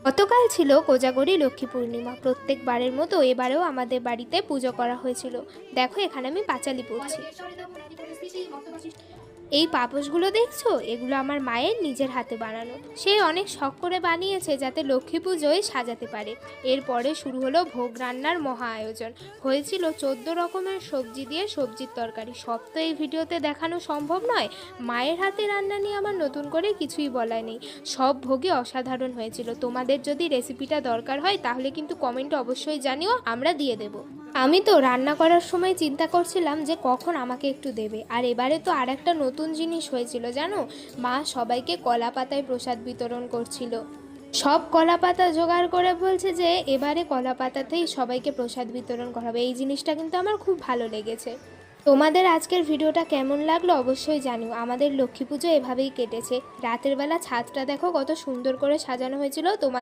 গতকাল ছিল কোজাগরী লক্ষ্মী পূর্ণিমা। প্রত্যেকবারের মতো এবারেও আমাদের বাড়িতে পুজো করা হয়েছিল। দেখো এখানে আমি পাঁচালি পড়ছি। এই পাপোশগুলো দেখছো, এগুলো আমার মায়ের নিজের হাতে বানানো। সে অনেক শখ করে বানিয়েছে যাতে লক্ষ্মী পুজোয় সাজাতে পারে। এরপরে শুরু হলো ভোগ রান্নার মহা আয়োজন। হয়েছিল 14 রকমের সবজি দিয়ে সবজির তরকারি। সব তো এই ভিডিওতে দেখানো সম্ভব নয়। মায়ের হাতে রান্না নিয়ে আমার নতুন করে কিছুই বলার নেই। সব ভোগই অসাধারণ হয়েছিল। তোমাদের যদি রেসিপিটা দরকার হয় তাহলে কিন্তু কমেন্টে অবশ্যই জানিও, আমরা দিয়ে দেব। আমি তো রান্না করার সময় চিন্তা করছিলাম যে কখন আমাকে একটু দেবে। আর এবারে তো আর একটা নতুন জিনিস হয়েছিল জানো, মা সবাইকে কলা পাতায় প্রসাদ বিতরণ করছিল। সব কলা পাতা জোগাড় করে বলছে যে এবারে কলা পাতাতেই সবাইকে প্রসাদ বিতরণ করা হবে। এই জিনিসটা কিন্তু আমার খুব ভালো লেগেছে। তোমাদের আজকের ভিডিওটা কেমন লাগলো অবশ্যই জানিও। আমাদের লক্ষ্মী পুজো এভাবেই কেটেছে। রাতের বেলা ছাদটা দেখো কত সুন্দর করে সাজানো হয়েছিল। তোমার